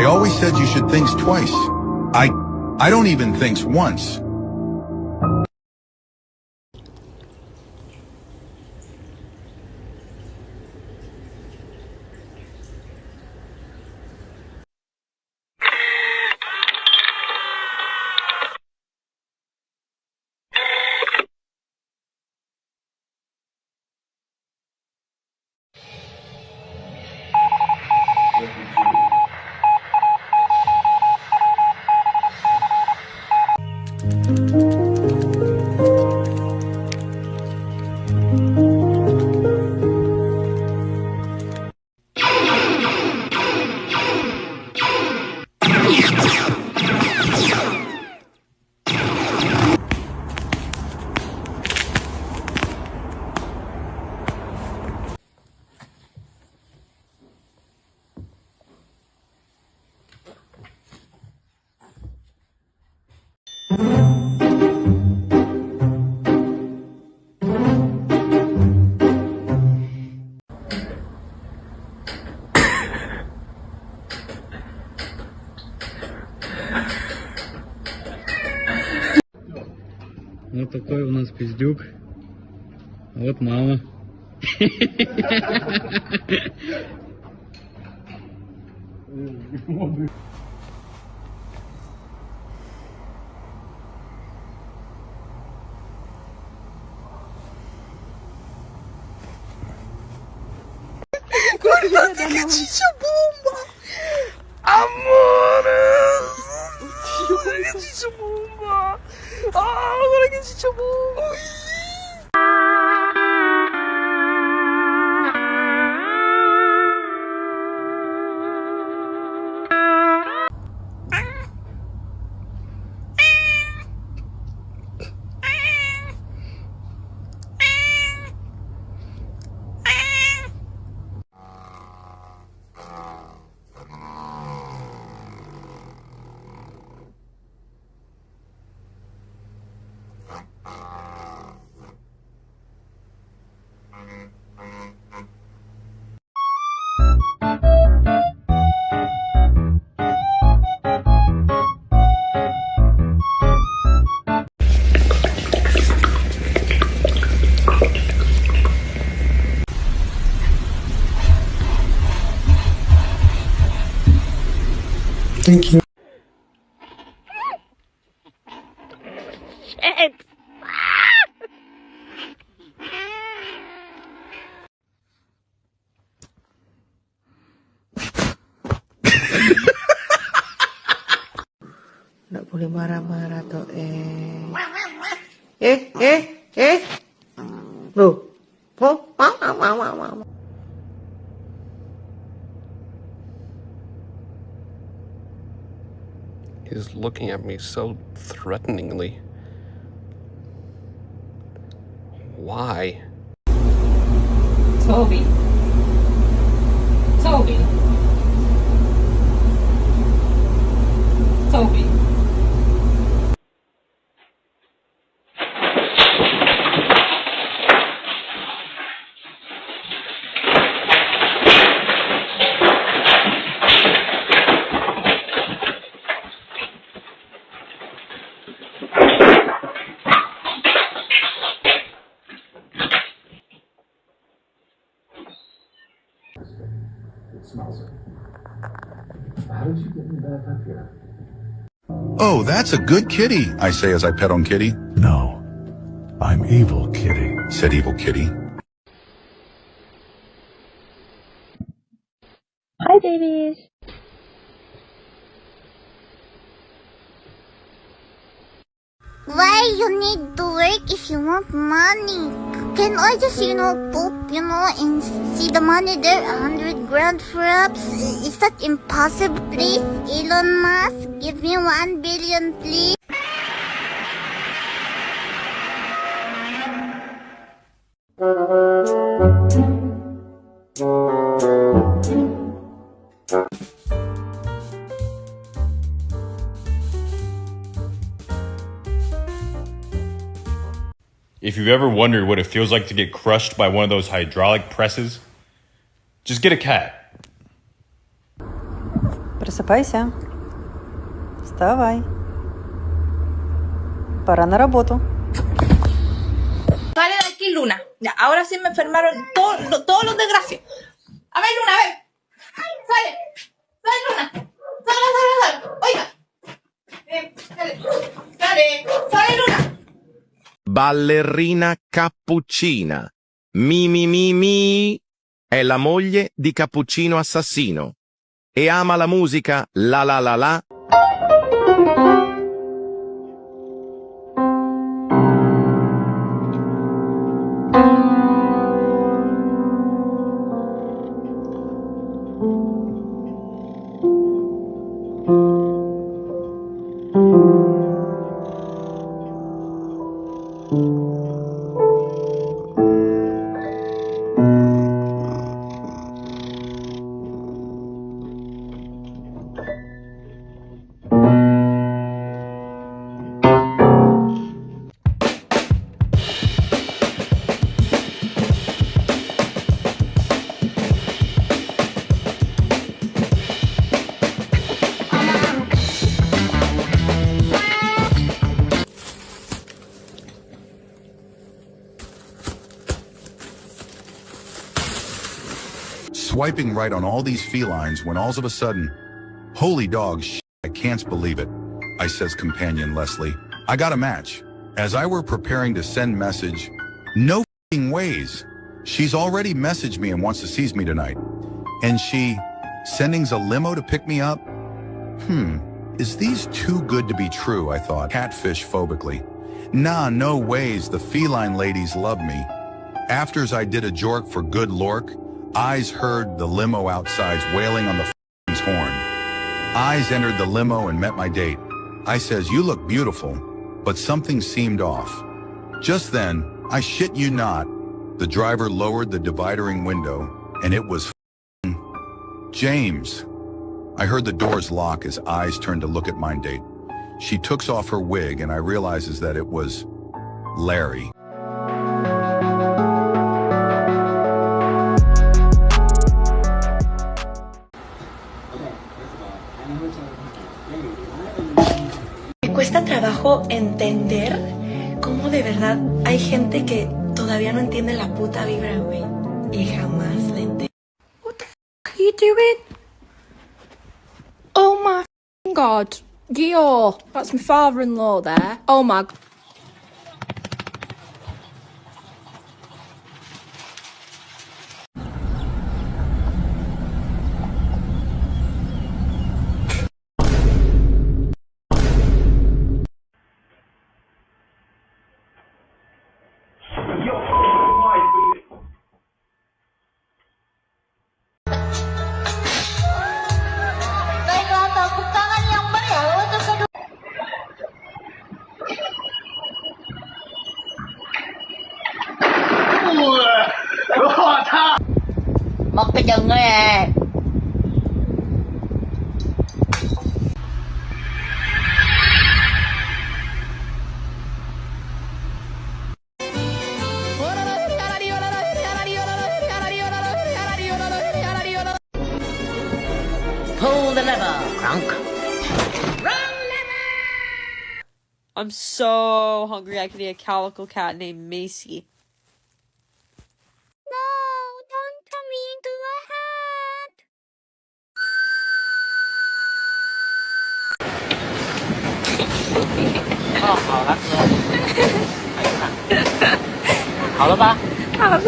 They always said you should think twice. I don't even think once. Вот такой у нас пиздюк. Вот мама. Чича-бомба! Амores! Чича-бомба! Agora que chichabomba! Thank you. Shit! Nggak boleh marah-marah toh Loh. Mau. He's looking at me so threateningly. Why? Toby. Toby. Toby. Oh, that's a good kitty, I say as I pet on Kitty. No, I'm Evil Kitty. Said Evil Kitty. Hi, babies. Why you need to work if you want money? Can I just, poop, and see the money there, 100 grand perhaps? Is that impossible, please? Elon Musk, give me 1 billion, please. If you've ever wondered what it feels like to get crushed by one of those hydraulic presses, just get a cat. Просыпайся. Вставай. Пора на работу. Sale de aquí, Luna. Ya, ahora sí me enfermaron todos los desgraciados. A ver, Luna, a ver. Sale. Sale, Luna. Sale. Oiga. Sale, Luna. Ballerina cappuccina. Mi. È la moglie di Cappuccino Assassino. E ama la musica la. Swiping right on all these felines when all of a sudden, holy dog, I can't believe it, I says companion Leslie. I got a match. As I were preparing to send message, no f***ing ways. She's already messaged me and wants to seize me tonight. And she sending's a limo to pick me up? Is these too good to be true, I thought, catfish phobically. Nah, no ways, the feline ladies love me. Afters I did a jork for good lork, eyes heard the limo outside wailing on the f***ing horn. Eyes entered the limo and met my date. I says, you look beautiful, but something seemed off. Just then, I shit you not, the driver lowered the dividing window, and it was f***ing James. I heard the doors lock as eyes turned to look at my date. She took off her wig and I realizes that it was Larry. Me cuesta trabajo entender cómo de verdad hay gente que todavía no entiende la puta vibra, güey. Y jamás la entiende. What the f*** are you doing? Oh my f***ing god. Gio, that's my father-in-law there. Oh my god. Mất cái chân đó à. Pull the lever, Crunk. I'm so hungry I could eat a calico cat named Macy. No, don't turn me into a hat. 哦，好了，哥，好了吧？好了。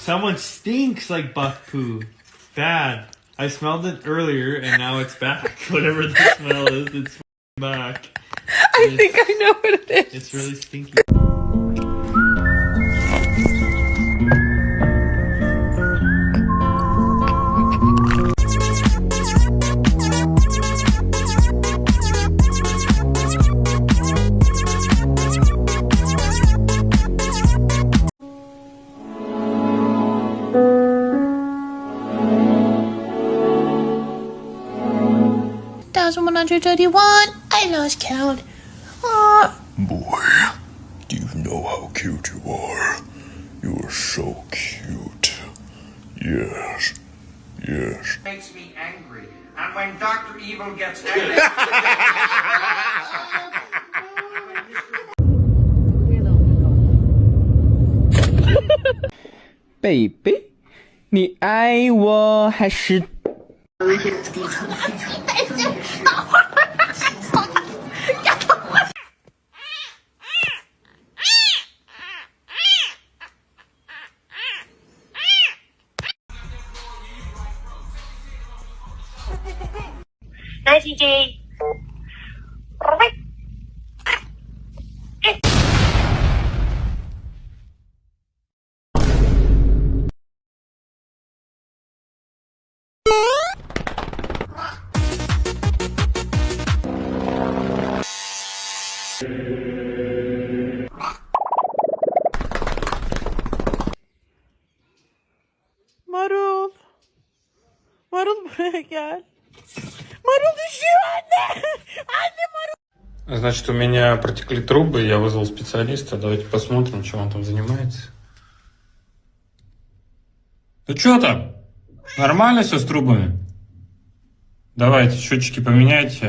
Someone stinks like buck poo. Bad. I smelled it earlier and now it's back. Whatever the smell is, it's back. I think I know what it is. It's really stinky. 131. I lost count. Boy, do you know how cute you are? You are so cute. Yes. Yes. Makes me angry. And when Dr. Evil gets angry... Baby，你爱我还是？来 DJ。Marul. Marul buraya gel. Marul düşüyor anne. Anne Marul. Значит, у меня протекли трубы, я вызвал специалиста. Давайте посмотрим, чем он там занимается. Ну что там? Нормально все с трубами? Давайте, счетчики поменяйте.